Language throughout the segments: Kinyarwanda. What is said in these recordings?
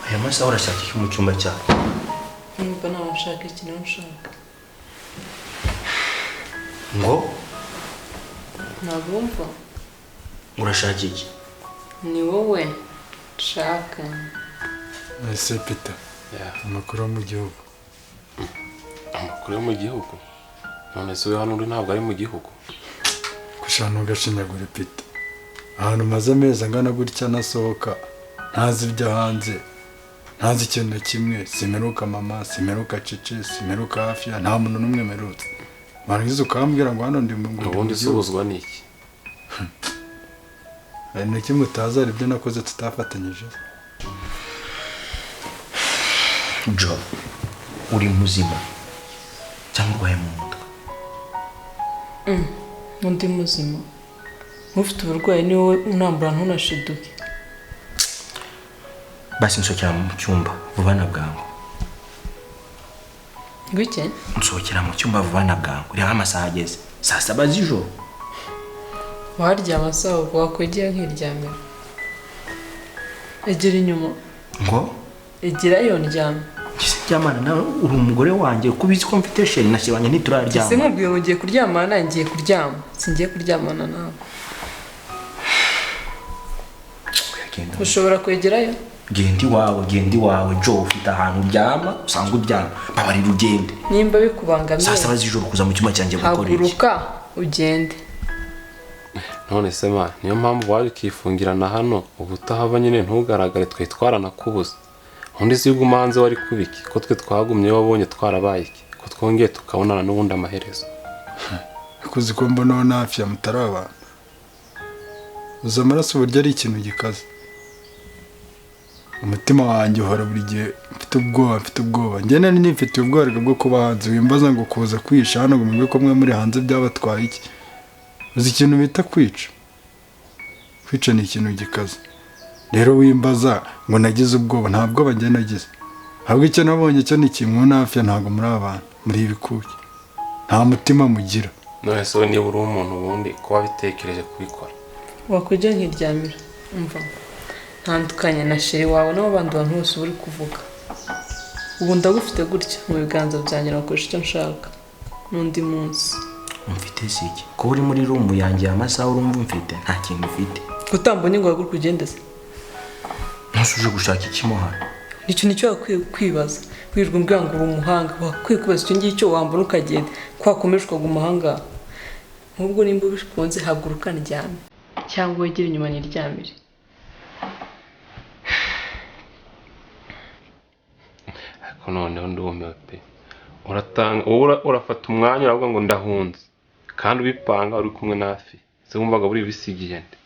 aya masaha urashaka iki mu cyumba cyawe? Nimba nawe nshaka iki nawe nshaka. Ngo ntabwo wumva? urashaka iki? Ni wowe nshaka. Ese Peter, amakuru mu gihugu. Amakuru yo mu gihugu? None se hano uri ntabwo ari mu gihugu? Kushana ugashinyagura Peter. Ahantu maze amezi angana gutya nasohoka ntazi ibyo hanze. Ntazi ikintu na kimwe, simeruka mama, simeruka cici, simeruka hafi, nta muntu n'umwe merutse. Marangiza ukambwira ngo hano ndi mu ngo. Ubundi subuzwa niki? Ni kimwe utazi ari byo nakoze tutafatanyije. Jo, uri muzima cyangwa urwaye mu mutwe? Undi muzima. Ufite uburwayi ni wowe unambura ntunashiduke. Basi nsohokera mu cyumba vuba na bwangu. Gwike? Nsohokera mu cyumba vuba na bwangu. Uri amasaha ageze. Saa 7 z'ijoro. Waryama sawa wakwegera nk'iryamira. Egera inyuma. Ngo? Egerayo ndyama. Jamana nawe uri umugore wanjye kubizi ko mfite sheri nashyibanye ntituraryama. Ese nkubwiye ngo ngiye kuryama nangiye kuryama. Singiye kuryamana nawe. Ushobora kwegerayo? Gendi wawe Jo ufite ahantu uryama usanzwe uryama babarira ugende. Nimba bikubangamiye. Saa 7 z'ijoro kuza mu cyumba cyanjye gukora iki? Haguruka ugende. None se ma niyo mpamvu wari kifungirana hano ubutahava nyine ntugaragare twe twaranakubuza. Undi si gumanze wari kubiki ko twe twagumye wabonye twarabaye iki ko twongeye tukabonana n'ubundi amaherezo. Kuzi ko mbona nafi ya mutaraba. Uza amaraso burya ari ikintu gikaze. Umutima wanjye uhora buri gihe mfite ubwoba. Njye nari nifite ubwoba bwo kuba hanze wimbaza ngo kuza kwisha hano ngo mwe ko mwe muri hanze byabatwaye iki. Uzi ikintu bita kwica. Kwica ni ikintu gikaze. Rero wimbaza ngo nagize ubwoba nta bwoba njye nagize. Ahubwo icyo nabonye cyo ni kimwe nafi ntago muri abantu muri ibikuki. Nta mutima mugira. None se niba uri umuntu wundi ko wabitekereje kubikora. Wakujya nk'iryamira. Umva. Ntandukanye na sheri wawe n'abandi bantu bose uri kuvuga. Ubu ndagufite gutya mu biganza byanjye nakoresha icyo nshaka. N'undi munsi. Umfite siki. Ko uri muri room yanjye amasaha urumva mfite nta kintu ufite. Kutambonye ngo haguruka ugendeze. Ntusuje gushaka ikimo hano. Nicyo wakwiye kwibaza. Wirirwa umbwira ngo uri umuhanga. Wakwiye kwibaza icyo ngicyo wambura ukagenda. Kwakomeshwa gumahanga. Nubwo nimba bikunze haguruka ndyame. Cyangwa wegere inyuma niryamire. Ariko noneho ndumiwe pe. Urafata umwanya uravuga ngo ndahunze. Kandi ubipanga uri kumwe nafi. Se wumvaga buri bisigiye nde.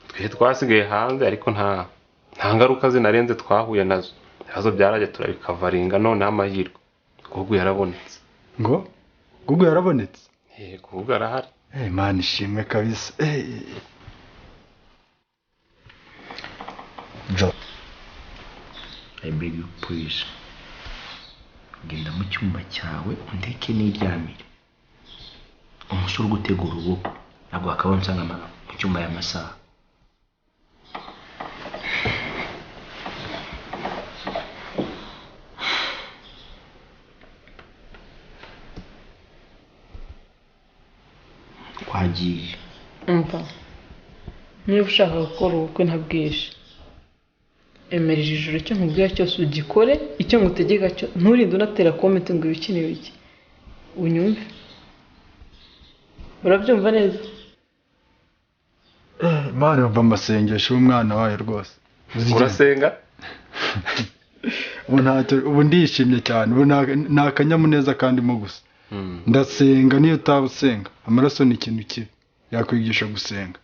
Twe twasigaye hanze ariko nta ngaruka zinarenze twahuye nazo. Yazo byaraje turabikavaringa none amahirwe. Gugu yarabonetse. Ngo? Gugu yarabonetse? Gugu arahari. Man ishimwe kabisa. Jo. I beg you please. Genda mu cyumba cyawe undeke niryamire. Umusore gutegura ubukwe ntabwo akaba nsanga mu cyumba y'amasaha. Kwagiye. Umva. Niba ushaka gukora ubukwe ntabwishe. Emerije ijoro cyo nkubwira cyose ugikore icyo ngutegeka cyo nturinde unatera comment ngo ibikini biki. Unyumve. Urabyumva neza? Imana yumva amasengesho y'umwana wayo rwose. Urasenga? Ubu ndishimye cyane. Ubu nta kanyamuneza kandi mo gusa. Ndasenga niyo utabusenga. Amaraso ni ikintu kibi. Yakwigisha gusenga.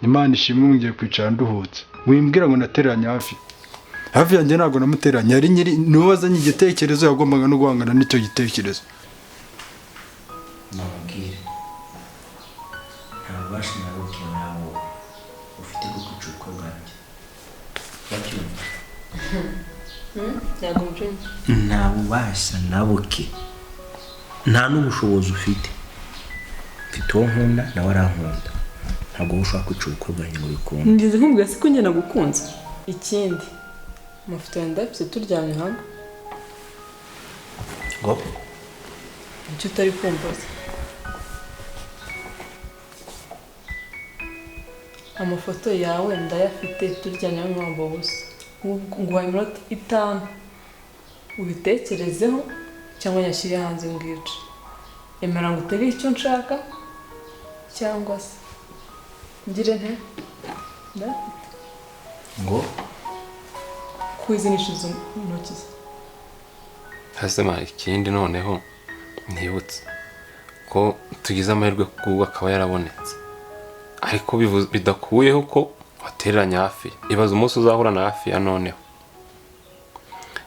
Imana ishimwe ngiye kwicara nduhutse. Wimbwira ngo nateranye hafi yanjye ntago namuteranye. Yari nyiri nuwazanye igitekerezo yagombaga no guhangana n'icyo gitekerezo. Mabwire. Ntabwo bashinaruke nawe ufite gucuka bwanjye. Bacyumva. Ntabwo mbyumva. Ntabwo basa nabuke. Nta n'ubushobozi ufite. Mfite uwo nkunda nawe arankunda. ntabwo ushaka kwica ubukwe bwanjye ngo bikunde. Ngize nkubwira siko njye nagukunze. Ikindi amafoto ya ndabise turyamye hamwe. Ngo icyo utari kumbaza. Amafoto yawe ndayafite turyamye hamwe wambaye ubusa. Nguhaye iminota 5 ubitekerezeho cyangwa nyashyire hanze mbwica. Emera ngo utege icyo nshaka cyangwa se ngire nte ndafite ngo kwizinisha izo ntoki ze. Hasema ikindi noneho ntibutse ko tugize amahirwe kuba akaba yarabonetse, ariko bidakuyeho ko watereranya hafi. Ibaza umunsi uzahura na hafi ya noneho.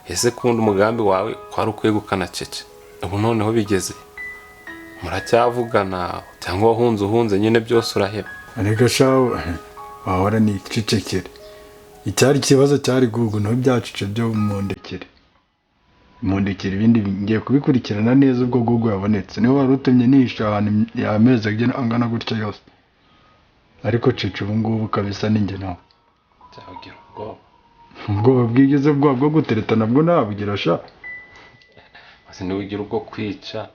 Ese kundi umugambi wawe kwari ukwegukana cece, ubu noneho bigeze muracyavugana cyangwa uhunze nyine byose uraheba? ariko shawo wahora ni icicekere. Icyari kibazo cyari gugu no byacice byo mundekere ibindi ngiye kubikurikirana neza ubwo gugu yabonetse. Niho wari utumye nisha ahantu yameze angana gutya yose, ariko cece ubu ngubu kabisa ninjye nawe. Cyagira ubwoba. Ubwoba bwigeze bwo gutereta nabwo nabugira sha. Ase ni ugira ubwo kwica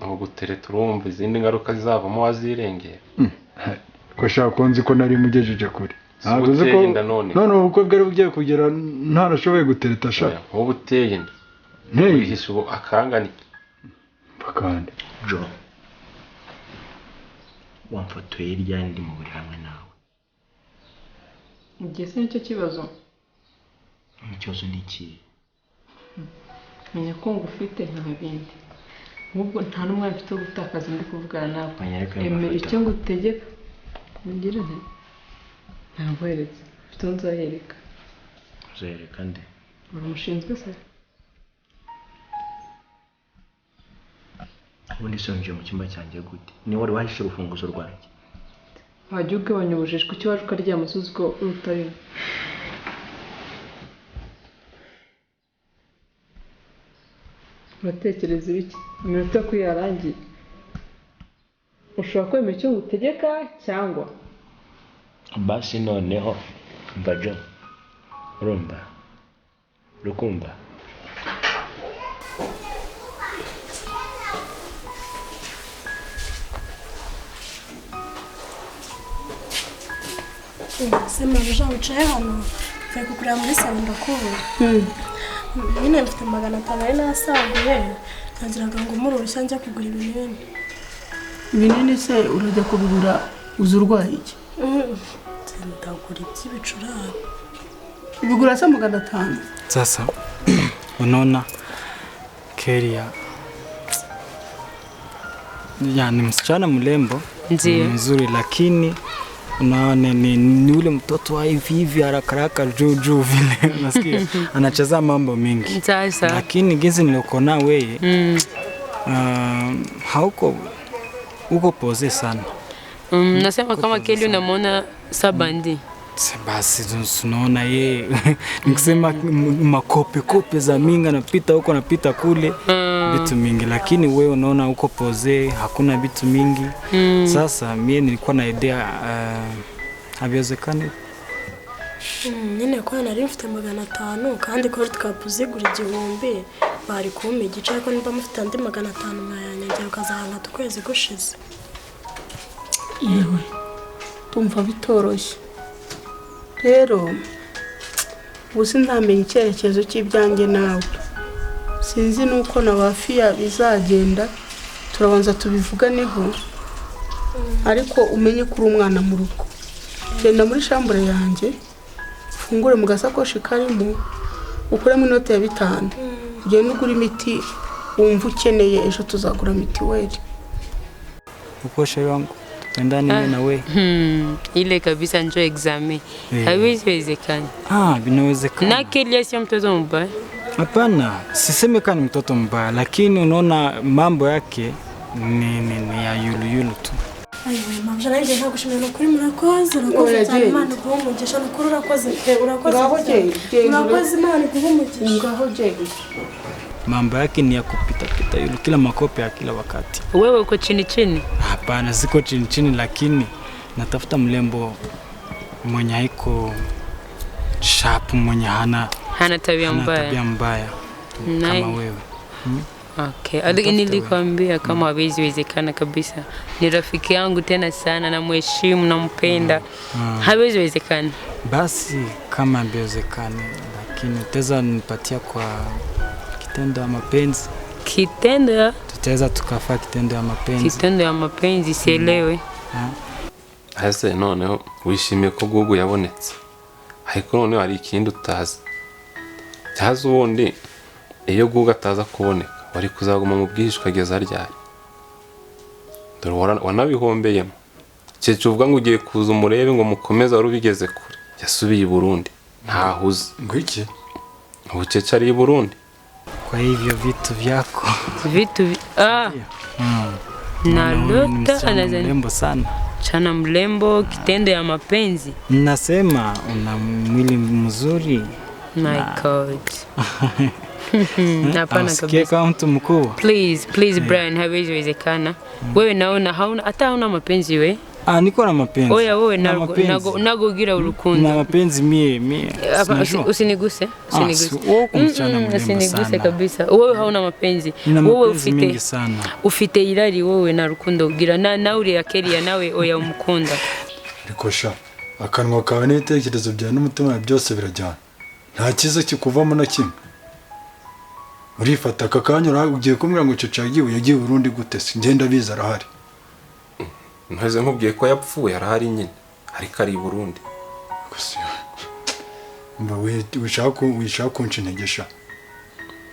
no gutereta, urumva izindi ngaruka zizavamo wazirengera. Ko shaka konzi ko nari mugejeje kure. Ntabwo uzi ko none ubukwe bwari bugiye kugera ntarashoboye gutereta sha. Wowe uteye inda wihishe ubu akangani bakande Jo wamfotoye irya ndi mu buri hamwe nawe. Ugeze nicyo kibazo. Ikibazo ni iki? Menya ko ngufite nta bindi. Nubwo nta n'umwe mfite gutakaza ndi kuvugana nawe. Emera icyo ngutegeka. Ngira nte ntabwo heretse mfite nzayereka. Uzereka nde? Uramushinzwe se? Ubundi sonje mu cyumba cyanjye gute? Ni wari wahishe urufunguzo rwanjye? Wajya ugabanya ubujiji ku cyo waje ukaryama uzi ko utari. Uratekereza ibiki? Iminota ko yarangiye. Ushobora kwemera icyo ngutegeka cyangwa basi noneho mva Jo. Urumva? Rukumva? Sema Jean ucaye hano fai kukurira muri salo ndakubura. Nyine mfite 500 ari nasaguye nagiraga ngo muri urushya njya kugura ibinini. Ibinini se urajya kubigura uzurwaye iki? Ndagura iby'ibicurane. Ubigura se 500? Sasa unaona Keria ni msichana mrembo, mzuri, lakini unaona ni ule mtoto wa hivi haraka juu vile unasikia anacheza mambo mengi. Sasa Lakini gizi niloko na wewe hauko uko pose sana. Nasema kama Kelly unamwona sabandi. Basi tunaona yeye nikisema makope za minga napita huko napita kule vitu mingi, lakini wewe unaona uko pose hakuna vitu mingi. Sasa mimi nilikuwa na idea habiwezekani. Nyine ko nari mfite 500 kandi ko tukapuzigura 1000 bari kumpa igice, ariko niba mufite andi 500 mwayanyongera ukazahana tukwezi gushize. Yewe tumva bitoroshye rero ubusi ndamenye icyerekezo cy'ibyanjye nawe. Sinzi nuko na bafiya bizagenda, turabanza tubivuganeho, ariko umenye kuri umwana mu rugo. Genda muri shambure yanjye fungure mu gasakoshi karimo ukuremo inote ya 5. Genda ugura imiti wumva ukeneye, ejo tuzagura mitiweli. Uko sheri wangu tupendane mimi na wewe. Ile kabisa njoo examen. Haiwezekani. Binawezekana. Na Kelly sio mtoto mbaya. Hapana, sisemi kama mtoto mbaya, lakini unaona mambo yake ni ya yulu tu. Ayiwe mama nanjye nta gushimira kuri murakoze cyane Imana guhumugisha n'ukuri urakoze Imana guhumugisha. Ngaho jegi. Mambo yake ni ya kupita yulu kila makope ya kila wakati. Wewe uko chini? Hapana, siko chini, lakini natafuta mrembo mwenye haiko sharp, mwenye hana tabia mbaya kama wewe. Okay, hadi nilikwambia kama hawezi wezekana kabisa. Ni rafiki yangu tena sana, na mheshimu na mpenda. Hawezi wezekana. Basi kama haiwezekani, lakini utaweza nipatia kwa kitendo ya mapenzi. Kitendo? Tutaweza tukafaa kitendo ya mapenzi. Kitendo ya mapenzi sielewe. Ese noneho wishimiye ko Gugu yabonetse. Ariko noneho hari ikindi utazi. Cyaza ubundi iyo Gugu ataza kuboneka wari kuzaguma mu bwihishwa kugeza ryari? Dore wanabihombeyemo. Cece uvuga ngo ugiye kuza umurebe ngo mukomeze wari ubigeze kure. Yasubiye i Burundi. Ntahuze. Ngo iki? Ubu Cece ari i Burundi. Kwa hivyo vitu vyako. Nalota anazani mrembo sana. Chana mrembo, kitendo ya mapenzi. Nasema una mwili mzuri. My God. Hapana kabisa. Kama mtu mkuu. Please Brian, hawezi wezekana. Wewe naona hata hauna mapenzi wewe. Niko na mapenzi. Oya wewe nagogira urukundo. Na mapenzi mie. Usiniguse. Usiniguse kabisa. Wewe hauna mapenzi. Wewe ufite irari wewe na rukundo ugira na uri ya Keria nawe oya umukunda. Ariko sha akanwa kawe n'ibitekerezo byawe n'umutima byose birajyana. Nta kiza kikuvamo na kimwe. Urifata akakanyura ugiye kumbwira ngo Cece yagiye Burundi gute? Ngenda biza arahari. Nteze nkubwiye ko yapfuye arahari nyine. Ariko ari i Burundi. Mba wishaka kunshinegesha.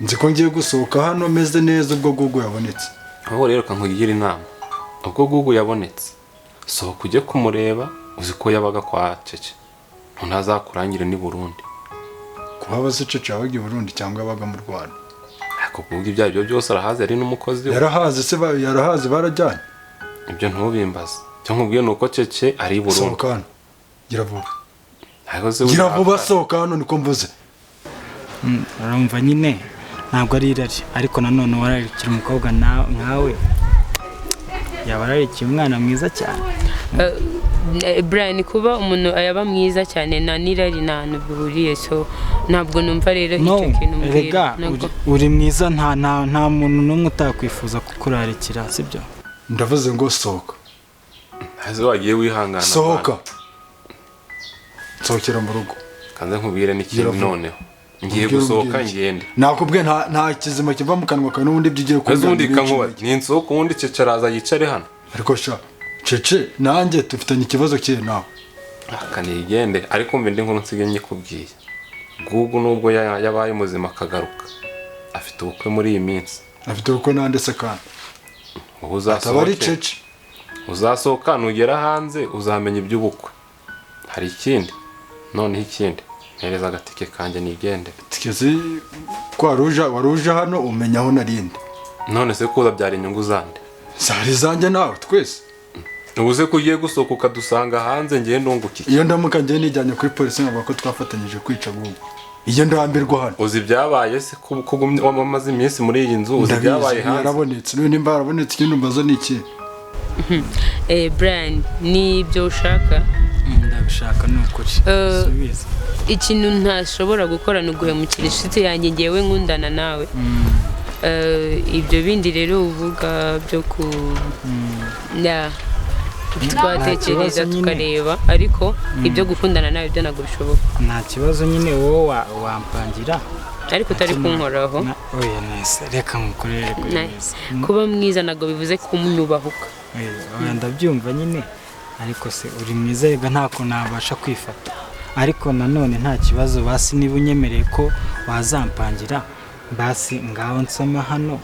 Nzi ko ngiye gusohoka hano meze neza ubwo Gugu yabonetse. Aho rero kankugira inama. Ubwo Gugu yabonetse. Sohoka ujye kumureba uzi ko yabaga kwa Cece. Ntazakurangire ni Burundi. Kuhaba se Cece yabaga i Burundi cyangwa yabaga mu Rwanda? Kuvuga ibyo byose arahazi ari n'umukozi we. Yarahazi barajyanye. Ibyo ntubimbaza. Cyo nkubwiye nuko Cece ari i Burundi. Sohoka hano. Gira vuba sohoka hano niko mvuze. Urumva nyine ntabwo ari irari, ariko nanone wararikira umukobwa nkawe. Yabararikiye umwana mwiza cyane. Brian, kuba umuntu ayaba mwiza cyane na nirari ntantu bihuriye, so ntabwo numva rero icyo kintu mbwira. Uri mwiza, nta muntu n'umwe utakwifuza kukurarikira, sibyo? Ndavuze ngo sohoka. Haze wagiye wihangana. Sohoka. Sohokera mu rugo. Kanze nkubwire n'ikintu noneho. Ngiye gusohoka ngende. Nakubwiye nta kizima kiva mu kanwa kawe n'ubundi byigiye kuza. Uzundi kankuba ni insohoka ubundi Cece araza yicare hano. Ariko sha Cece nanjye tufitanye ikibazo cye nawe. Akanigende ariko mbe ndi nkuru nsige nyikubwiye. Gugu nubwo yabaye muzima akagaruka. Afite ubukwe muri iyi minsi. Afite ubukwe nande se kandi. Uzasohoka nugera hanze uzamenya iby'ubukwe. Hari ikindi. Noneho ikindi. Mpereza agatike kanje nigende. Tikezi kwa waruje hano umenya aho narinde. None se kuza byari inyungu zande. Zari zanjye nawe twese. Ubuze ko ugiye gusohoka ukadusanga hanze ngiye ndungukike. Iyo ndamuka ngiye nijyanye kuri polisi ngo ko twafatanyije kwica Gugu. Iyo ndambirwa hano. Uzi byabaye se kugumye wamaze iminsi muri iyi nzu uzi byabaye hanze. Yarabonetse nimba yarabonetse ikintu mbaza niki. Brian, ni ibyo ushaka? Ndabishaka n'ukuri. Subiza. Ikintu ntashobora gukora no guhemukira inshuti yanjye ngewe nkundana nawe. Ibyo bindi rero uvuga byo ku twatekereza tukareba, ariko ibyo gukundana nawe byo ntabwo bishoboka. Nta kibazo nyine wowe wampangira, ariko utari kunkoraho. Oya nese reka mukorere neza. Kuba mwiza ntabwo bivuze kumwubahuka. Oya ndabyumva nyine, ariko se uri mwiza rega ntako nabasha kwifata. Ariko nanone nta kibazo, basi niba unyemereye ko wazampangira, basi ngaho nsoma hano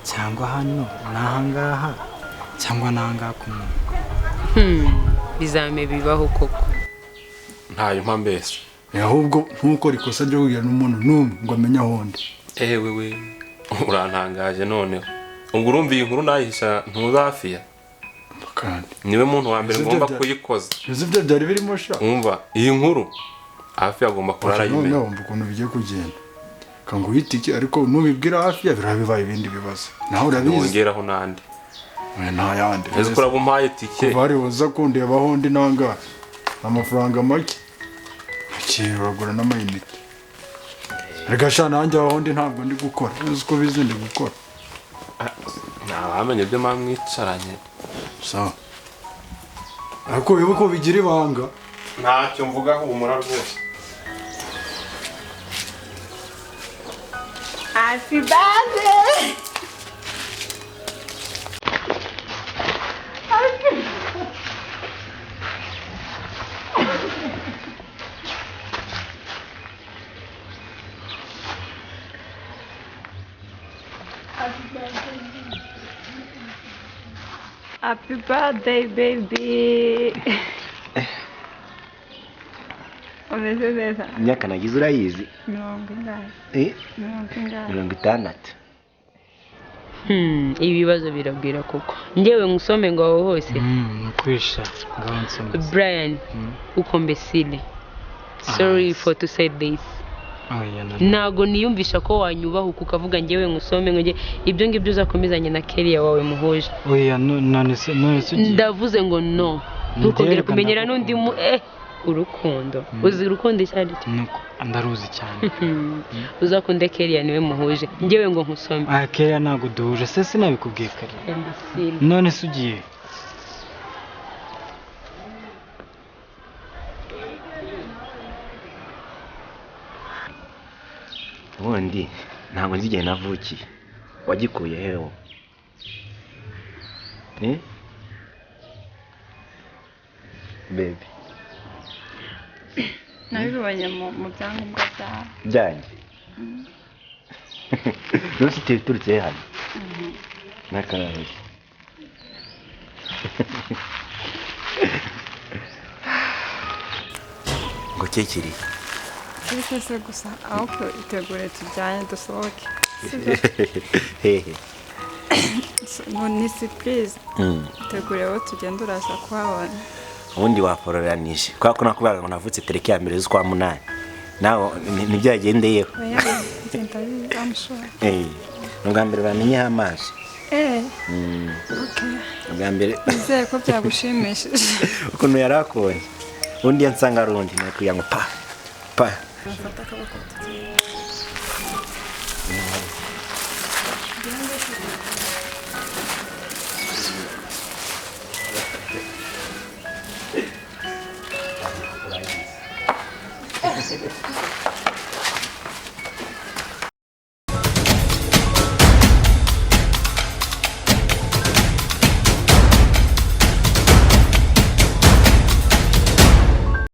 cyangwa hano nahangaha cyangwa nahangaha kumuntu. Bizame bibaho koko. Ntayo mpambese. Ahubwo nkuko rikosa ryo kugira n'umuntu numwe ngo amenye aho ndi. Wewe urantangaje noneho. Ubwo urumva iyi nkuru nayihisha ntuzafiya. Kandi niwe muntu wa mbere ngomba kuyikoza. Ibyo byari birimo sha. Umva iyi nkuru hafi agomba kurara yime. Numva ukuntu bigiye kugenda. Kanguhitiki ariko nubibwira hafi ya birabibaye ibindi bibazo. Naho urabizi. Ongeraho nandi. nta yandi ese kuraba umpaye tike kuva hari uza kundebaho undi nanga amafaranga make akiri uragura n'amayinite reka sha nanjye aho ndi ntabwo ndi gukora uzi ko bizi ndi gukora ntawamenye ibyo mwamwicaranye sawa ariko wibuke ko bigira ibanga ntacyo mvuga humura rwose Happy birthday! Happy birthday, baby! Umeze neza? imyaka nagize urayizi 50. 60. ibibazo birabwira koko njyewe ngusome ngo aho hose Kwisha ngaho nsoma. Brian uko mbesile sorry for to say this ntago niyumvisha ko wanyubahuka ukavuga njyewe ngusome ngo ibyo ngibyo uzakomezanye na Keria wawe muhuje oya none se ndavuze ngo no ntukongere kumenyera n'undi urukundo uzi urukundo cyari nuko ndaruzi cyane uzakunde Keria niwe muhuje njyewe ngo nkusome Keria ntago duhuje se sinabikubwiye kare none se ugiye ubundi ntabwo nzi igihe navukiye wagikuye heho baby nabibonye mu byangombwa byawe byanjye ntusite biturutse hano n'akararo ngo kekiri ariko se gusa ahubwo itegure tujyane dusohoke hehe ni surprise itegure aho tugenda uraza kuhabona ubundi wapororanije kubera ko nakubwiraga ngo navutse tariki ya 1 z'ukwa 8 nawe nibyo yagendeyeho ubwa mbere bamenyeho amazi ubwa mbere nizeye ko byagushimishije ukuntu yari akonye ubundi yansanga ari undi nakuya ngo pa Fata akaboko tugiye